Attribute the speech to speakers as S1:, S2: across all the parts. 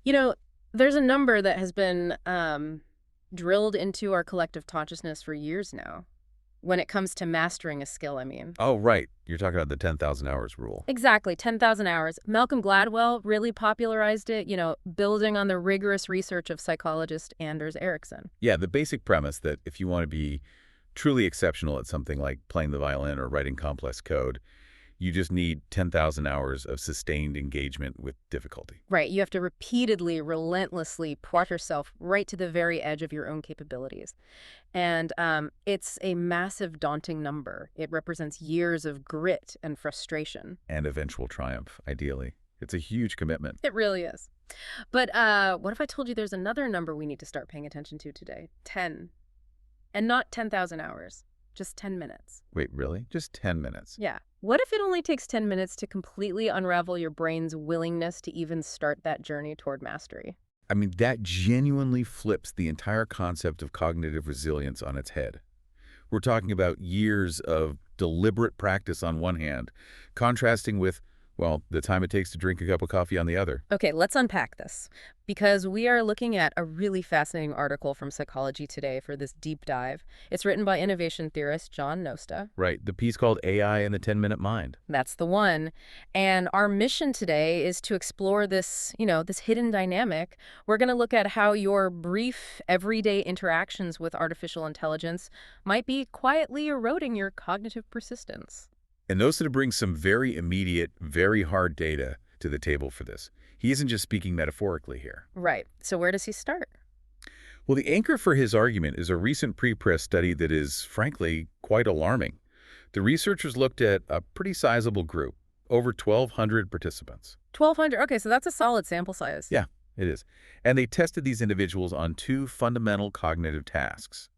S1: You know, there's a number that has been drilled into our collective consciousness for years now. When it comes to mastering a skill, I mean.
S2: Oh, right. You're talking about the 10,000 hours rule.
S1: Exactly, 10,000 hours. Malcolm Gladwell really popularized it, building on the rigorous research of psychologist Anders Ericsson.
S2: Yeah, the basic premise that if you want to be truly exceptional at something like playing the violin or writing complex code, you just need 10,000 hours of sustained engagement with difficulty.
S1: Right, you have to repeatedly, relentlessly push yourself right to the very edge of your own capabilities. And it's a massive, daunting number. It represents years of grit and frustration.
S2: And eventual triumph, ideally. It's a huge commitment.
S1: It really is. But what if I told you there's another number we need to start paying attention to today? 10. And not 10,000 hours, just 10 minutes.
S2: Wait, really? Just 10 minutes?
S1: Yeah. What if it only takes 10 minutes to completely unravel your brain's willingness to even start that journey toward mastery?
S2: I mean, that genuinely flips the entire concept of cognitive resilience on its head. We're talking about years of deliberate practice on one hand, contrasting with, well, the time it takes to drink a cup of coffee on the other.
S1: Okay, let's unpack this, because we are looking at a really fascinating article from Psychology Today for this deep dive. It's written by innovation theorist John Nosta.
S2: Right, the piece called AI and the 10-Minute Mind.
S1: That's the one. And our mission today is to explore this, this hidden dynamic. We're going to look at how your brief, everyday interactions with artificial intelligence might be quietly eroding your cognitive persistence.
S2: And Nosta brings some very immediate, very hard data to the table for this. He isn't just speaking metaphorically here.
S1: Right. So where does he start?
S2: Well, the anchor for his argument is a recent pre-press study that is, frankly, quite alarming. The researchers looked at a pretty sizable group, over 1,200 participants.
S1: 1,200. Okay, so that's a solid sample size.
S2: Yeah, it is. And they tested these individuals on two fundamental cognitive tasks: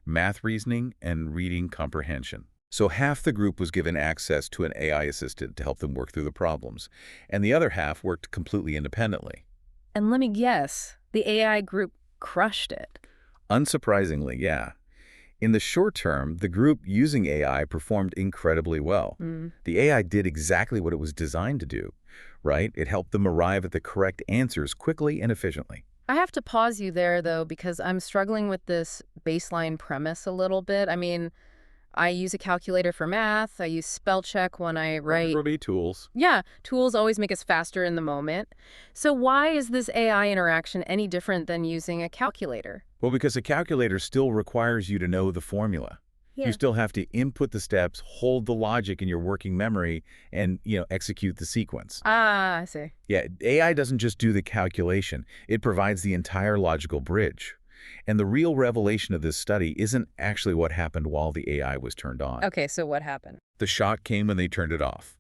S2: math reasoning and reading comprehension. So half the group was given access to an AI assistant to help them work through the problems, and the other half worked completely independently.
S1: And let me guess, the AI group crushed it.
S2: Unsurprisingly, yeah. In the short term, the group using AI performed incredibly well. The AI did exactly what it was designed to do, right? It helped them arrive at the correct answers quickly and efficiently.
S1: I have to pause you there, though, because I'm struggling with this baseline premise a little bit. I mean, I use a calculator for math. I use spell check when I write.
S2: Tools.
S1: Yeah, tools always make us faster in the moment. So why is this AI interaction any different than using a calculator?
S2: Well, because a calculator still requires you to know the formula.
S1: Yeah.
S2: You still have to input the steps, hold the logic in your working memory, and, execute the sequence.
S1: Ah, I see.
S2: Yeah, AI doesn't just do the calculation. It provides the entire logical bridge. And the real revelation of this study isn't actually what happened while the AI was turned on.
S1: Okay, so what happened?
S2: The shock came when they turned it off.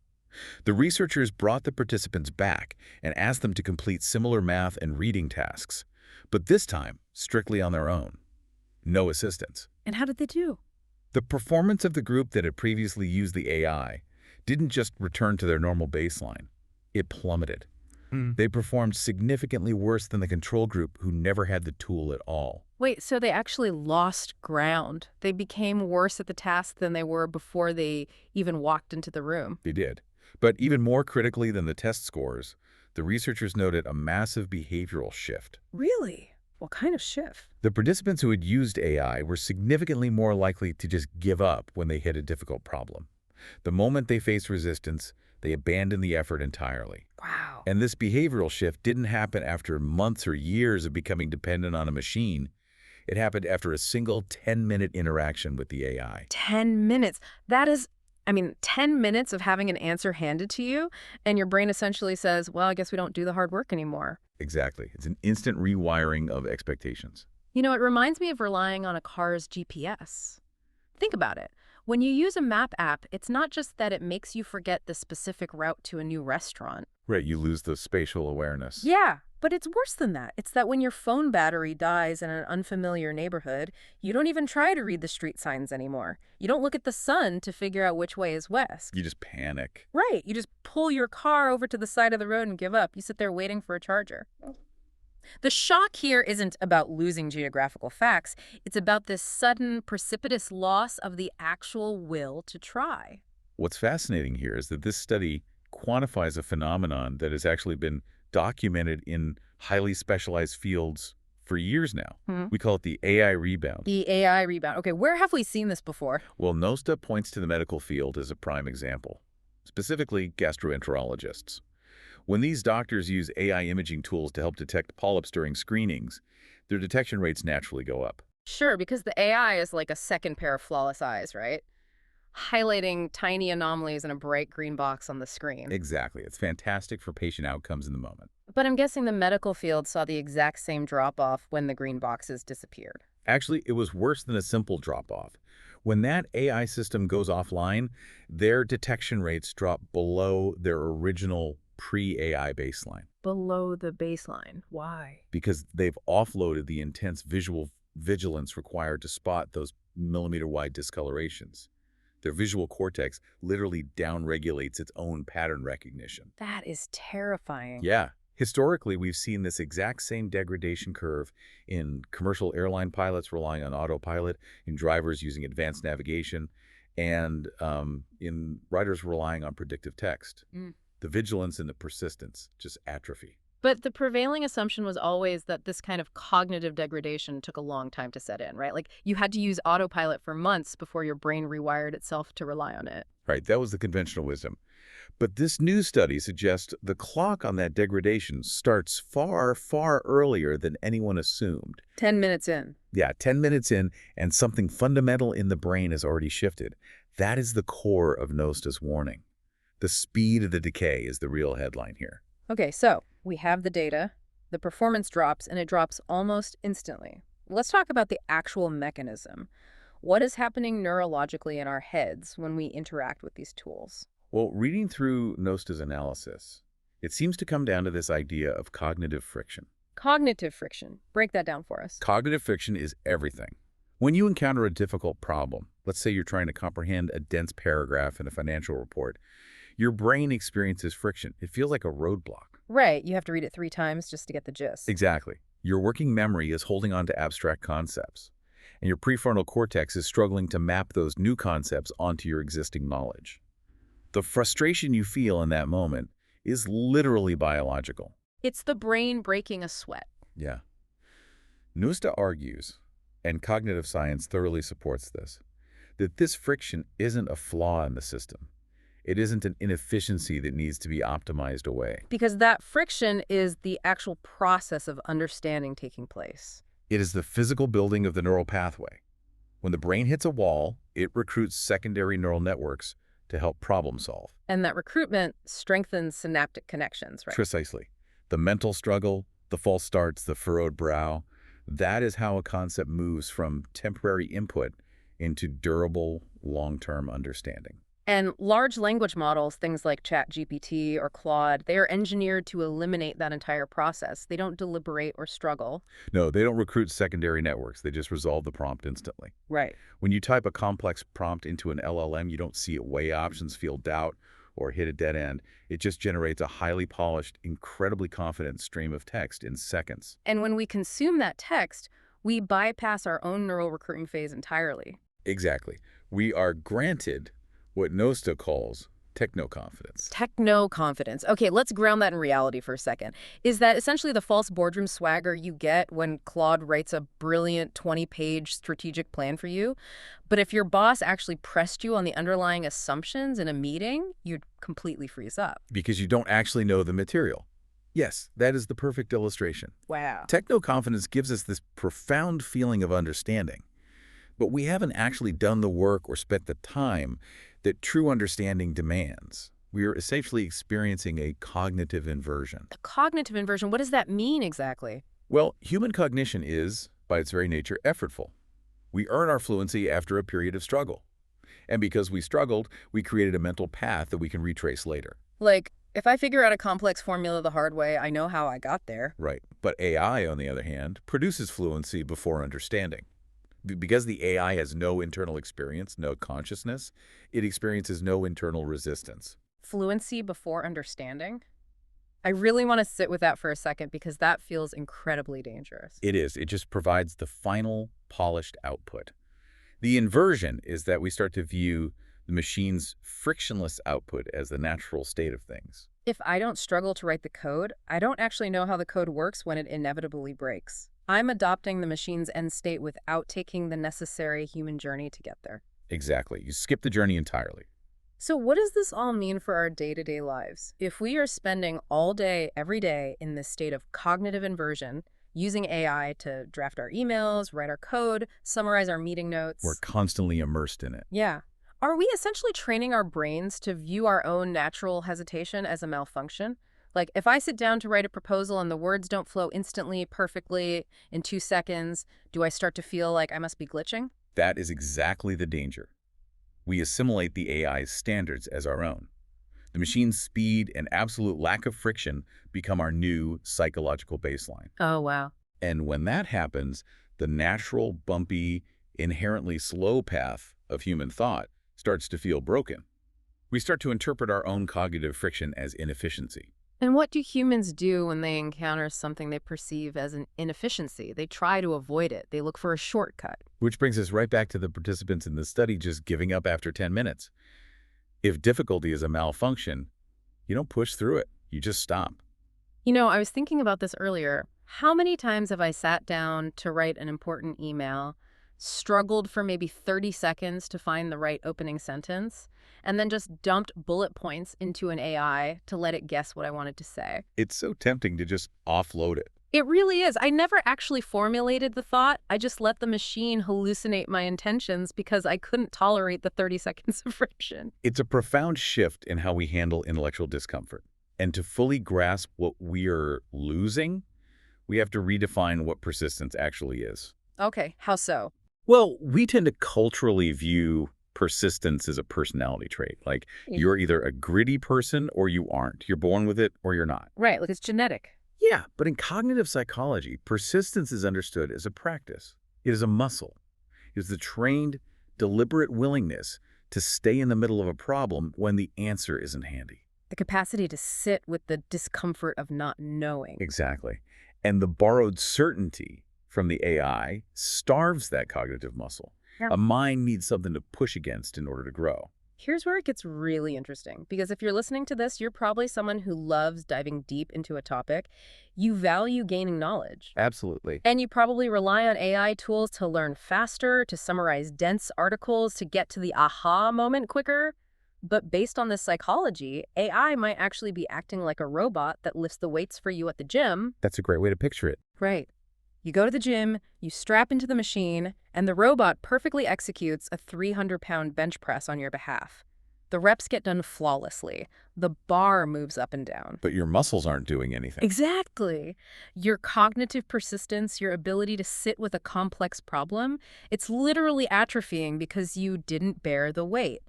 S2: The researchers brought the participants back and asked them to complete similar math and reading tasks, but this time strictly on their own. No assistance.
S1: And how did they do?
S2: The performance of the group that had previously used the AI didn't just return to their normal baseline. It plummeted. They performed significantly worse than the control group who never had the tool at all.
S1: Wait, so they actually lost ground. They became worse at the task than they were before they even walked into the room.
S2: They did. But even more critically than the test scores, the researchers noted a massive behavioral shift.
S1: Really? What kind of shift?
S2: The participants who had used AI were significantly more likely to just give up when they hit a difficult problem. The moment they faced resistance, they abandoned the effort entirely.
S1: Wow.
S2: And this behavioral shift didn't happen after months or years of becoming dependent on a machine. It happened after a single 10-minute interaction with the AI.
S1: 10 minutes. That is, 10 minutes of having an answer handed to you, and your brain essentially says, well, I guess we don't do the hard work anymore.
S2: Exactly. It's an instant rewiring of expectations.
S1: It reminds me of relying on a car's GPS. Think about it. When you use a map app, it's not just that it makes you forget the specific route to a new restaurant.
S2: Right, you lose the spatial awareness.
S1: Yeah, but it's worse than that. It's that when your phone battery dies in an unfamiliar neighborhood, you don't even try to read the street signs anymore. You don't look at the sun to figure out which way is west.
S2: You just panic.
S1: Right. You just pull your car over to the side of the road and give up. You sit there waiting for a charger. The shock here isn't about losing geographical facts. It's about this sudden, precipitous loss of the actual will to try.
S2: What's fascinating here is that this study quantifies a phenomenon that has actually been documented in highly specialized fields for years now.
S1: Hmm.
S2: We call it the AI rebound.
S1: The AI rebound. Okay, where have we seen this before?
S2: Well, NOSTA points to the medical field as a prime example, specifically gastroenterologists. When these doctors use AI imaging tools to help detect polyps during screenings, their detection rates naturally go up.
S1: Sure, because the AI is like a second pair of flawless eyes, right? Highlighting tiny anomalies in a bright green box on the screen.
S2: Exactly. It's fantastic for patient outcomes in the moment.
S1: But I'm guessing the medical field saw the exact same drop-off when the green boxes disappeared.
S2: Actually, it was worse than a simple drop-off. When that AI system goes offline, their detection rates drop below their original pre-AI baseline
S1: Below the baseline. Why?
S2: because they've offloaded the intense visual vigilance required to spot those millimeter-wide discolorations. Their visual cortex literally downregulates its own pattern recognition.
S1: That is terrifying.
S2: Yeah. Historically, we've seen this exact same degradation curve in commercial airline pilots relying on autopilot, in drivers using advanced navigation, and in writers relying on predictive text.
S1: Mm.
S2: The vigilance and the persistence just atrophy.
S1: But the prevailing assumption was always that this kind of cognitive degradation took a long time to set in, right? Like you had to use autopilot for months before your brain rewired itself to rely on it.
S2: Right, that was the conventional wisdom. But this new study suggests the clock on that degradation starts far, far earlier than anyone assumed.
S1: 10 minutes in.
S2: Yeah, 10 minutes in, and something fundamental in the brain has already shifted. That is the core of Nosta's warning. The speed of the decay is the real headline here.
S1: Okay, so we have the data, the performance drops, and it drops almost instantly. Let's talk about the actual mechanism. What is happening neurologically in our heads when we interact with these tools?
S2: Well, reading through Nosta's analysis, it seems to come down to this idea of cognitive friction.
S1: Cognitive friction. Break that down for us.
S2: Cognitive friction is everything. When you encounter a difficult problem, let's say you're trying to comprehend a dense paragraph in a financial report, your brain experiences friction. It feels like a roadblock.
S1: Right, you have to read it 3 times just to get the gist.
S2: Exactly. Your working memory is holding on to abstract concepts, and your prefrontal cortex is struggling to map those new concepts onto your existing knowledge. The frustration you feel in that moment is literally biological.
S1: It's the brain breaking a sweat.
S2: Yeah. Nusta argues, and cognitive science thoroughly supports this, that this friction isn't a flaw in the system. It isn't an inefficiency that needs to be optimized away.
S1: Because that friction is the actual process of understanding taking place.
S2: It is the physical building of the neural pathway. When the brain hits a wall, it recruits secondary neural networks to help problem solve.
S1: And that recruitment strengthens synaptic connections, right?
S2: Precisely. The mental struggle, the false starts, the furrowed brow, that is how a concept moves from temporary input into durable, long-term understanding.
S1: And large language models, things like ChatGPT or Claude, they are engineered to eliminate that entire process. They don't deliberate or struggle.
S2: No, they don't recruit secondary networks. They just resolve the prompt instantly.
S1: Right.
S2: When you type a complex prompt into an LLM, you don't see it weigh options, feel doubt, or hit a dead end. It just generates a highly polished, incredibly confident stream of text in seconds.
S1: And when we consume that text, we bypass our own neural recruiting phase entirely.
S2: Exactly. We are granted what Nosta calls techno-confidence.
S1: Techno-confidence. Okay, let's ground that in reality for a second. Is that essentially the false boardroom swagger you get when Claude writes a brilliant 20-page strategic plan for you? But if your boss actually pressed you on the underlying assumptions in a meeting, you'd completely freeze up.
S2: Because you don't actually know the material. Yes, that is the perfect illustration.
S1: Wow.
S2: Techno-confidence gives us this profound feeling of understanding. But we haven't actually done the work or spent the time that true understanding demands. We are essentially experiencing a cognitive inversion.
S1: The cognitive inversion, what does that mean exactly?
S2: Well, human cognition is, by its very nature, effortful. We earn our fluency after a period of struggle. And because we struggled, we created a mental path that we can retrace later.
S1: Like, if I figure out a complex formula the hard way, I know how I got there.
S2: Right. But AI, on the other hand, produces fluency before understanding. Because the AI has no internal experience, no consciousness, it experiences no internal resistance.
S1: Fluency before understanding? I really want to sit with that for a second because that feels incredibly dangerous.
S2: It is. It just provides the final polished output. The inversion is that we start to view the machine's frictionless output as the natural state of things.
S1: If I don't struggle to write the code, I don't actually know how the code works when it inevitably breaks. I'm adopting the machine's end state without taking the necessary human journey to get there.
S2: Exactly. You skip the journey entirely.
S1: So, what does this all mean for our day to day lives? If we are spending all day, every day in this state of cognitive inversion, using AI to draft our emails, write our code, summarize our meeting
S2: We're
S1: notes,
S2: constantly immersed in it.
S1: yeah. Are we essentially training our brains to view our own natural hesitation as a malfunction? Like, if I sit down to write a proposal and the words don't flow instantly, perfectly, in 2 seconds, do I start to feel like I must be glitching?
S2: That is exactly the danger. We assimilate the AI's standards as our own. The machine's speed and absolute lack of friction become our new psychological baseline.
S1: Oh, wow.
S2: And when that happens, the natural, bumpy, inherently slow path of human thought starts to feel broken. We start to interpret our own cognitive friction as inefficiency.
S1: And what do humans do when they encounter something they perceive as an inefficiency? They try to avoid it. They look for a shortcut.
S2: Which brings us right back to the participants in this study just giving up after 10 minutes. If difficulty is a malfunction, you don't push through it. You just stop.
S1: You know, I was thinking about this earlier. How many times have I sat down to write an important email, struggled for maybe 30 seconds to find the right opening sentence, and then just dumped bullet points into an AI to let it guess what I wanted to say?
S2: It's so tempting to just offload it.
S1: It really is. I never actually formulated the thought. I just let the machine hallucinate my intentions because I couldn't tolerate the 30 seconds of friction.
S2: It's a profound shift in how we handle intellectual discomfort. And to fully grasp what we are losing, we have to redefine what persistence actually is.
S1: Okay, how so?
S2: Well, we tend to culturally view persistence as a personality trait. Like, you're either a gritty person or you aren't. You're born with it or you're not.
S1: Right, like it's genetic.
S2: Yeah, but in cognitive psychology, persistence is understood as a practice. It is a muscle. It is the trained, deliberate willingness to stay in the middle of a problem when the answer isn't handy.
S1: The capacity to sit with the discomfort of not knowing.
S2: Exactly. And the borrowed certainty from the AI starves that cognitive muscle.
S1: Yeah.
S2: A mind needs something to push against in order to grow.
S1: Here's where it gets really interesting, because if you're listening to this, you're probably someone who loves diving deep into a topic. You value gaining knowledge.
S2: Absolutely.
S1: And you probably rely on AI tools to learn faster, to summarize dense articles, to get to the aha moment quicker. But based on this psychology, AI might actually be acting like a robot that lifts the weights for you at the gym.
S2: That's a great way to picture it.
S1: Right. You go to the gym, you strap into the machine, and the robot perfectly executes a 300-pound bench press on your behalf. The reps get done flawlessly. The bar moves up and down.
S2: But your muscles aren't doing anything.
S1: Exactly. Your cognitive persistence, your ability to sit with a complex problem, it's literally atrophying because you didn't bear the weight.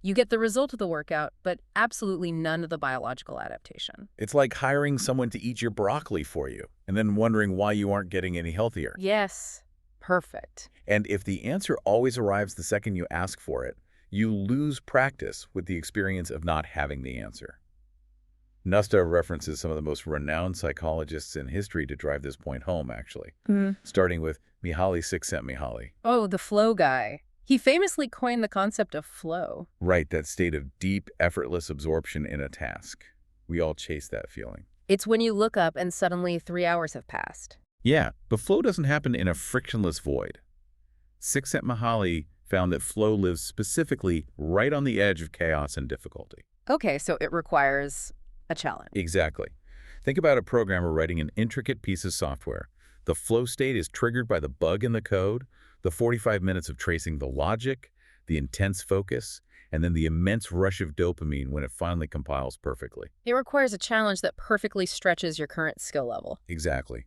S1: You get the result of the workout, but absolutely none of the biological adaptation.
S2: It's like hiring someone to eat your broccoli for you and then wondering why you aren't getting any healthier.
S1: Yes, perfect.
S2: And if the answer always arrives the second you ask for it, you lose practice with the experience of not having the answer. Nusta references some of the most renowned psychologists in history to drive this point home, actually, starting with Mihaly Csikszentmihalyi.
S1: Oh, the flow guy. He famously coined the concept of flow.
S2: Right, that state of deep, effortless absorption in a task. We all chase that feeling.
S1: It's when you look up and suddenly 3 hours have passed.
S2: Yeah, but flow doesn't happen in a frictionless void. Csikszentmihalyi found that flow lives specifically right on the edge of chaos and difficulty.
S1: Okay, so it requires a challenge.
S2: Exactly. Think about a programmer writing an intricate piece of software. The flow state is triggered by the bug in the code, the 45 minutes of tracing the logic, the intense focus, and then the immense rush of dopamine when it finally compiles perfectly.
S1: It requires a challenge that perfectly stretches your current skill level.
S2: Exactly.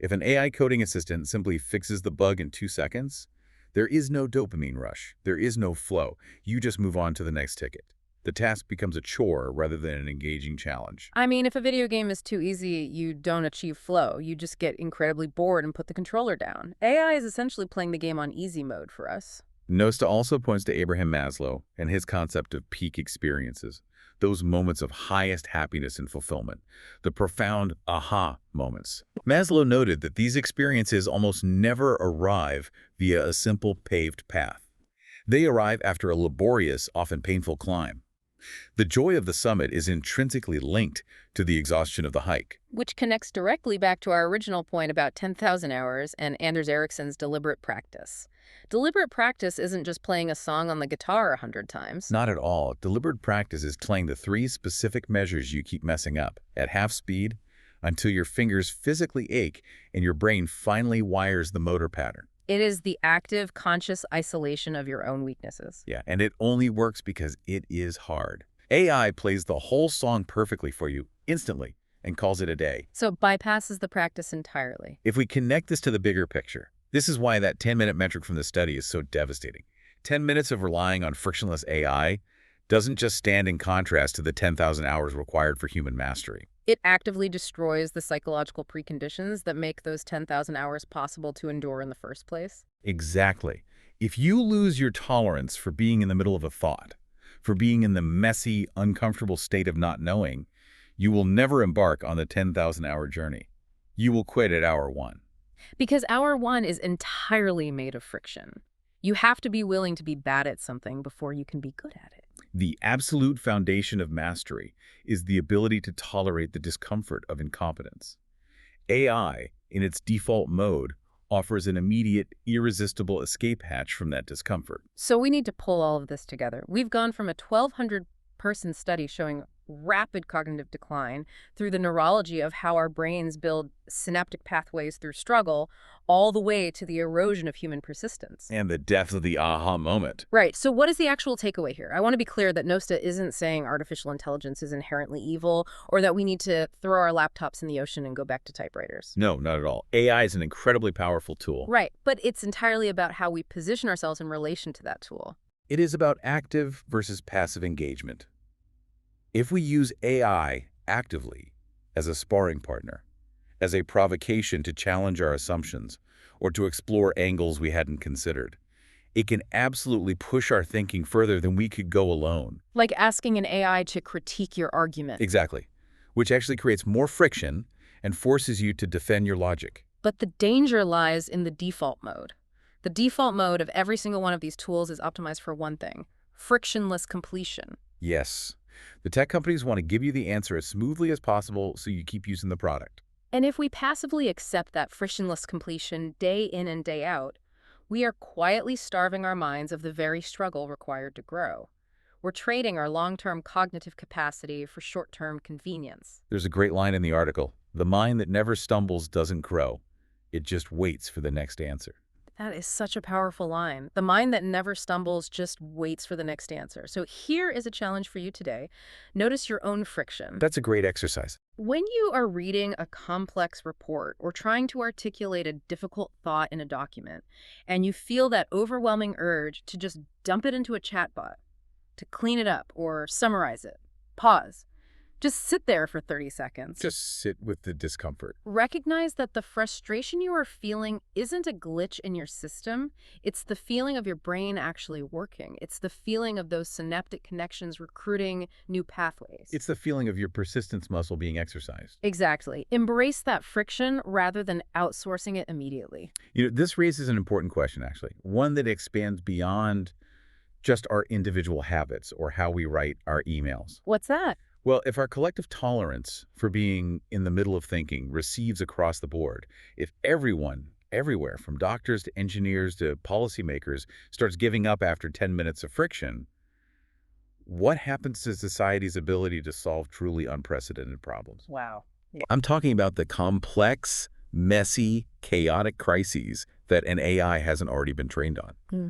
S2: If an AI coding assistant simply fixes the bug in 2 seconds, there is no dopamine rush. There is no flow. You just move on to the next ticket. The task becomes a chore rather than an engaging challenge.
S1: I mean, if a video game is too easy, you don't achieve flow. You just get incredibly bored and put the controller down. AI is essentially playing the game on easy mode for us.
S2: Nosta also points to Abraham Maslow and his concept of peak experiences, those moments of highest happiness and fulfillment, the profound aha moments. Maslow noted that these experiences almost never arrive via a simple paved path. They arrive after a laborious, often painful climb. The joy of the summit is intrinsically linked to the exhaustion of the hike.
S1: Which connects directly back to our original point about 10,000 hours and Anders Ericsson's deliberate practice. Deliberate practice isn't just playing a song on the guitar 100 times.
S2: Not at all. Deliberate practice is playing the three specific measures you keep messing up at half speed until your fingers physically ache and your brain finally wires the motor pattern.
S1: It is the active, conscious isolation of your own weaknesses.
S2: Yeah, and it only works because it is hard. AI plays the whole song perfectly for you instantly and calls it a day.
S1: So it bypasses the practice entirely.
S2: If we connect this to the bigger picture, this is why that 10-minute metric from the study is so devastating. 10 minutes of relying on frictionless AI doesn't just stand in contrast to the 10,000 hours required for human mastery.
S1: It actively destroys the psychological preconditions that make those 10,000 hours possible to endure in the first place.
S2: Exactly. If you lose your tolerance for being in the middle of a thought, for being in the messy, uncomfortable state of not knowing, you will never embark on the 10,000-hour journey. You will quit at hour 1.
S1: Because hour one is entirely made of friction. You have to be willing to be bad at something before you can be good at it.
S2: The absolute foundation of mastery is the ability to tolerate the discomfort of incompetence. AI, in its default mode, offers an immediate, irresistible escape hatch from that discomfort.
S1: So we need to pull all of this together. We've gone from a 1,200-person study showing rapid cognitive decline through the neurology of how our brains build synaptic pathways through struggle, all the way to the erosion of human persistence.
S2: And the depth of the aha moment.
S1: Right. So what is the actual takeaway here? I want to be clear that Nosta isn't saying artificial intelligence is inherently evil or that we need to throw our laptops in the ocean and go back to typewriters.
S2: No, not at all. AI is an incredibly powerful tool.
S1: Right. But it's entirely about how we position ourselves in relation to that tool.
S2: It is about active versus passive engagement. If we use AI actively as a sparring partner, as a provocation to challenge our assumptions or to explore angles we hadn't considered, it can absolutely push our thinking further than we could go alone.
S1: Like asking an AI to critique your argument.
S2: Exactly, which actually creates more friction and forces you to defend your logic.
S1: But the danger lies in the default mode. The default mode of every single one of these tools is optimized for one thing: frictionless completion.
S2: Yes, the tech companies want to give you the answer as smoothly as possible so you keep using the product.
S1: And if we passively accept that frictionless completion day in and day out, we are quietly starving our minds of the very struggle required to grow. We're trading our long-term cognitive capacity for short-term convenience.
S2: There's a great line in the article: "The mind that never stumbles doesn't grow. It just waits for the next answer."
S1: That is such a powerful line. The mind that never stumbles just waits for the next answer. So here is a challenge for you today. Notice your own friction.
S2: That's a great exercise.
S1: When you are reading a complex report or trying to articulate a difficult thought in a document, and you feel that overwhelming urge to just dump it into a chatbot, to clean it up or summarize it, pause. Just sit there for 30 seconds.
S2: Just sit with the discomfort.
S1: Recognize that the frustration you are feeling isn't a glitch in your system. It's the feeling of your brain actually working. It's the feeling of those synaptic connections recruiting new pathways.
S2: It's the feeling of your persistence muscle being exercised.
S1: Exactly. Embrace that friction rather than outsourcing it immediately.
S2: This raises an important question, actually. One that expands beyond just our individual habits or how we write our emails.
S1: What's that?
S2: Well, if our collective tolerance for being in the middle of thinking recedes across the board, if everyone, everywhere, from doctors to engineers to policymakers, starts giving up after 10 minutes of friction, what happens to society's ability to solve truly unprecedented problems?
S1: Wow. Yeah.
S2: I'm talking about the complex, messy, chaotic crises that an AI hasn't already been trained on.
S1: Hmm.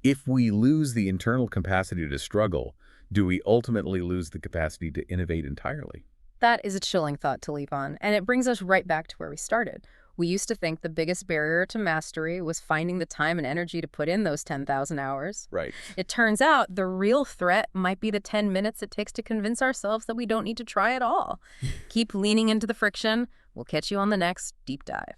S2: If we lose the internal capacity to struggle, do we ultimately lose the capacity to innovate entirely?
S1: That is a chilling thought to leave on, and it brings us right back to where we started. We used to think the biggest barrier to mastery was finding the time and energy to put in those 10,000 hours.
S2: Right.
S1: It turns out the real threat might be the 10 minutes it takes to convince ourselves that we don't need to try at all. Keep leaning into the friction. We'll catch you on the next deep dive.